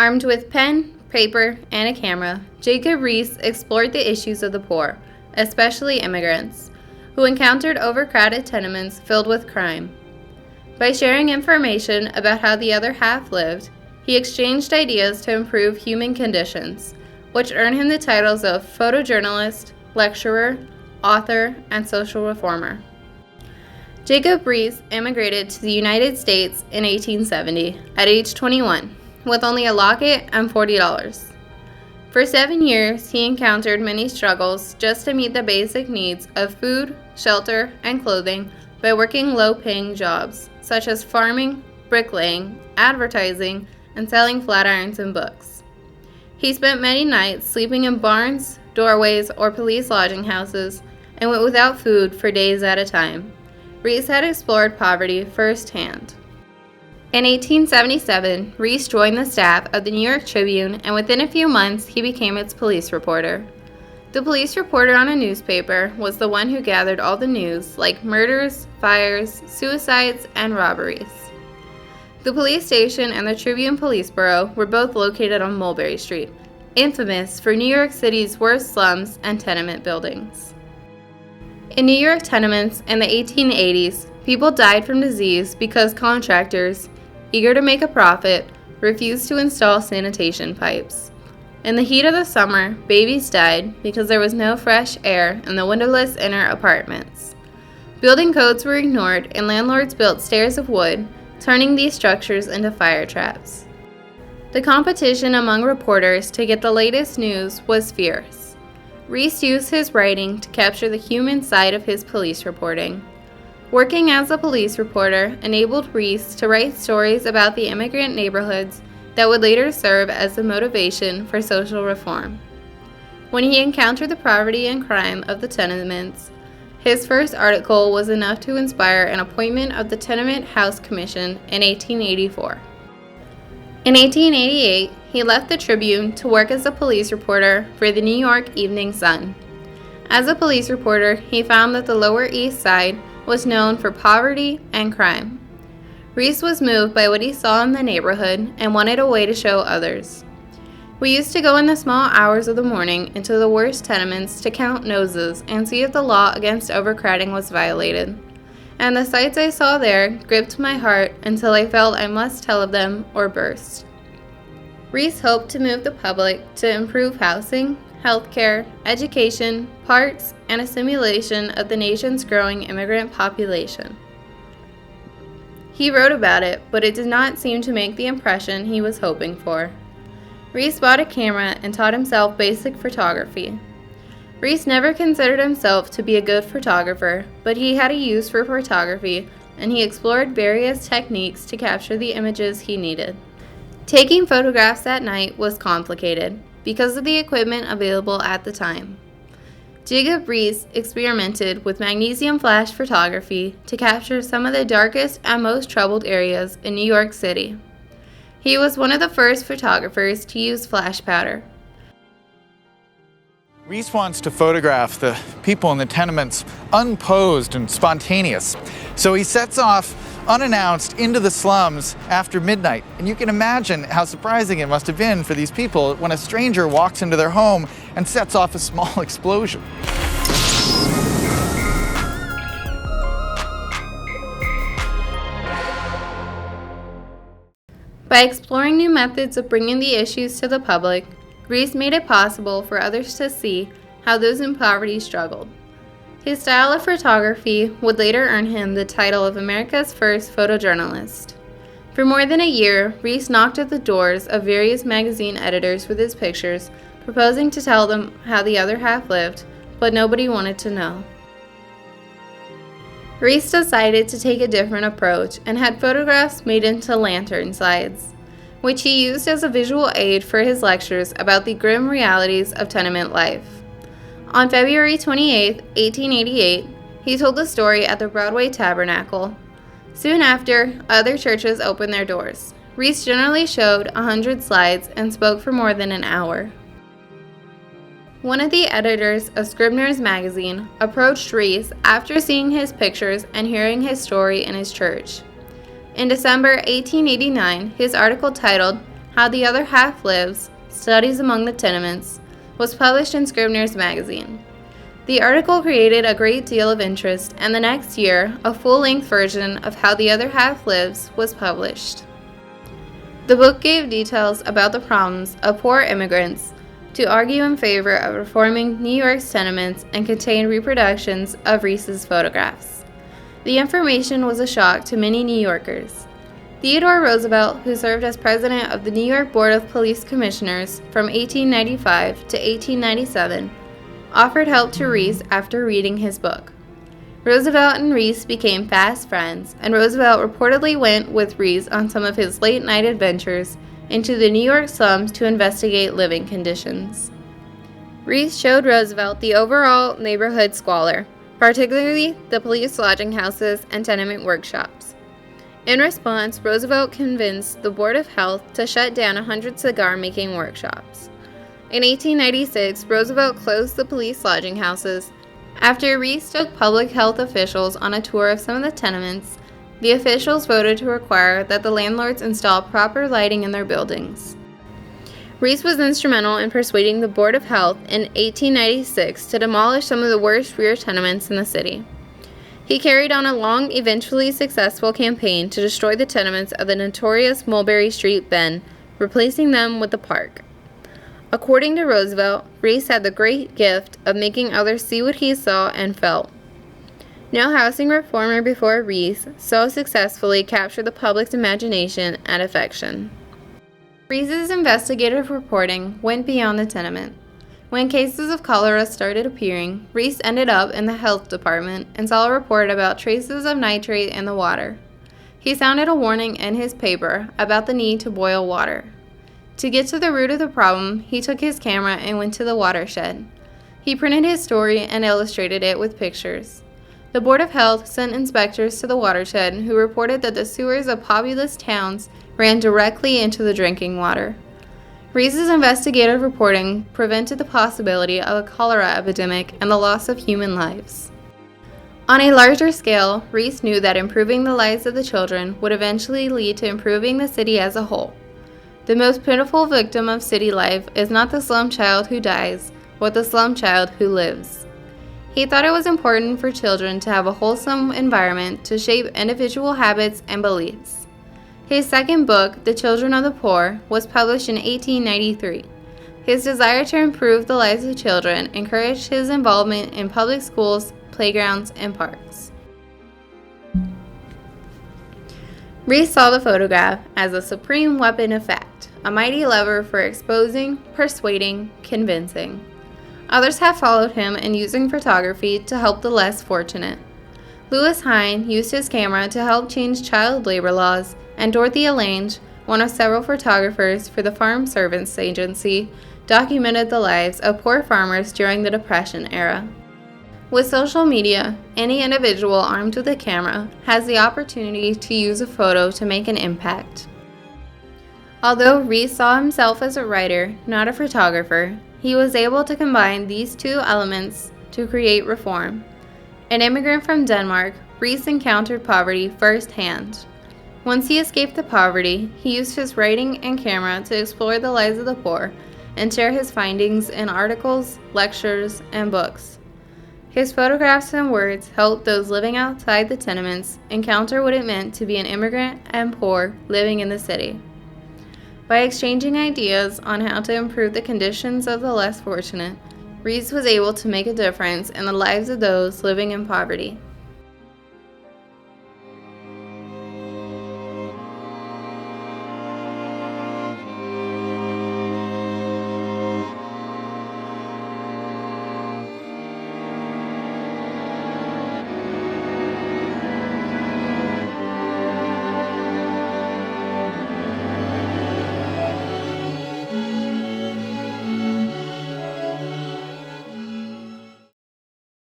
Armed with pen, paper, and a camera, Jacob Riis explored the issues of the poor, especially immigrants, who encountered overcrowded tenements filled with crime. By sharing information about how the other half lived, he exchanged ideas to improve human conditions, which earned him the titles of photojournalist, lecturer, author, and social reformer. Jacob Riis immigrated to the United States in 1870 at age 21, with only a locket and $40. For 7 years, he encountered many struggles just to meet the basic needs of food, shelter, and clothing by working low-paying jobs, such as farming, bricklaying, advertising, and selling flat irons and books. He spent many nights sleeping in barns, doorways, or police lodging houses, and went without food for days at a time. Riis had explored poverty firsthand. In 1877, Riis joined the staff of the New York Tribune, and within a few months, he became its police reporter. The police reporter on a newspaper was the one who gathered all the news, like murders, fires, suicides, and robberies. The police station and the Tribune Police Bureau were both located on Mulberry Street, infamous for New York City's worst slums and tenement buildings. In New York tenements in the 1880s, people died from disease because contractors, eager to make a profit, refused to install sanitation pipes. In the heat of the summer, babies died because there was no fresh air in the windowless inner apartments. Building codes were ignored, and landlords built stairs of wood, turning these structures into fire traps. The competition among reporters to get the latest news was fierce. Riis used his writing to capture the human side of his police reporting. Working as a police reporter enabled Riis to write stories about the immigrant neighborhoods that would later serve as the motivation for social reform. When he encountered the poverty and crime of the tenements, his first article was enough to inspire an appointment of the Tenement House Commission in 1884. In 1888, he left the Tribune to work as a police reporter for the New York Evening Sun. As a police reporter, he found that the Lower East Side was known for poverty and crime. Riis was moved by what he saw in the neighborhood and wanted a way to show others. We used to go in the small hours of the morning into the worst tenements to count noses and see if the law against overcrowding was violated. And the sights I saw there gripped my heart until I felt I must tell of them or burst. Riis hoped to move the public to improve housing, healthcare, education, parks, and a simulation of the nation's growing immigrant population. He wrote about it, but it did not seem to make the impression he was hoping for. Riis bought a camera and taught himself basic photography. Riis never considered himself to be a good photographer, but he had a use for photography, and he explored various techniques to capture the images he needed. Taking photographs at night was complicated because of the equipment available at the time. Jacob Riis experimented with magnesium flash photography to capture some of the darkest and most troubled areas in New York City. He was one of the first photographers to use flash powder. Riis wants to photograph the people in the tenements unposed and spontaneous. So he sets off unannounced into the slums after midnight. And you can imagine how surprising it must have been for these people when a stranger walks into their home and sets off a small explosion. By exploring new methods of bringing the issues to the public, Riis made it possible for others to see how those in poverty struggled. His style of photography would later earn him the title of America's first photojournalist. For more than a year, Riis knocked at the doors of various magazine editors with his pictures, proposing to tell them how the other half lived, but nobody wanted to know. Riis decided to take a different approach and had photographs made into lantern slides, which he used as a visual aid for his lectures about the grim realities of tenement life. On February 28, 1888, he told the story at the Broadway Tabernacle. Soon after, other churches opened their doors. Riis generally showed 100 slides and spoke for more than an hour. One of the editors of Scribner's magazine approached Riis after seeing his pictures and hearing his story in his church. In December 1889, his article titled, How the Other Half Lives, Studies Among the Tenements, was published in Scribner's Magazine. The article created a great deal of interest, and the next year, a full-length version of How the Other Half Lives was published. The book gave details about the problems of poor immigrants to argue in favor of reforming New York's tenements and contained reproductions of Riis's photographs. The information was a shock to many New Yorkers. Theodore Roosevelt, who served as president of the New York Board of Police Commissioners from 1895 to 1897, offered help to Riis after reading his book. Roosevelt and Riis became fast friends, and Roosevelt reportedly went with Riis on some of his late-night adventures into the New York slums to investigate living conditions. Riis showed Roosevelt the overall neighborhood squalor, particularly the police lodging houses and tenement workshops. In response, Roosevelt convinced the Board of Health to shut down 100 cigar-making workshops. In 1896, Roosevelt closed the police lodging houses. After Riis took public health officials on a tour of some of the tenements, the officials voted to require that the landlords install proper lighting in their buildings. Riis was instrumental in persuading the Board of Health in 1896 to demolish some of the worst rear tenements in the city. He carried on a long, eventually successful campaign to destroy the tenements of the notorious Mulberry Street Bend, replacing them with the park. According to Roosevelt, Riis had the great gift of making others see what he saw and felt. No housing reformer before Riis so successfully captured the public's imagination and affection. Riis's investigative reporting went beyond the tenement. When cases of cholera started appearing, Riis ended up in the health department and saw a report about traces of nitrate in the water. He sounded a warning in his paper about the need to boil water. To get to the root of the problem, he took his camera and went to the watershed. He printed his story and illustrated it with pictures. The Board of Health sent inspectors to the watershed who reported that the sewers of populous towns ran directly into the drinking water. Riis's investigative reporting prevented the possibility of a cholera epidemic and the loss of human lives. On a larger scale, Riis knew that improving the lives of the children would eventually lead to improving the city as a whole. The most pitiful victim of city life is not the slum child who dies, but the slum child who lives. He thought it was important for children to have a wholesome environment to shape individual habits and beliefs. His second book, The Children of the Poor, was published in 1893. His desire to improve the lives of children encouraged his involvement in public schools, playgrounds, and parks. Riis saw the photograph as a supreme weapon of fact, a mighty lever for exposing, persuading, convincing. Others have followed him in using photography to help the less fortunate. Lewis Hine used his camera to help change child labor laws, and Dorothea Lange, one of several photographers for the Farm Servants Agency, documented the lives of poor farmers during the Depression era. With social media, any individual armed with a camera has the opportunity to use a photo to make an impact. Although Riis saw himself as a writer, not a photographer, he was able to combine these two elements to create reform. An immigrant from Denmark, Riis encountered poverty firsthand. Once he escaped the poverty, he used his writing and camera to explore the lives of the poor and share his findings in articles, lectures, and books. His photographs and words helped those living outside the tenements encounter what it meant to be an immigrant and poor living in the city. By exchanging ideas on how to improve the conditions of the less fortunate, Riis was able to make a difference in the lives of those living in poverty.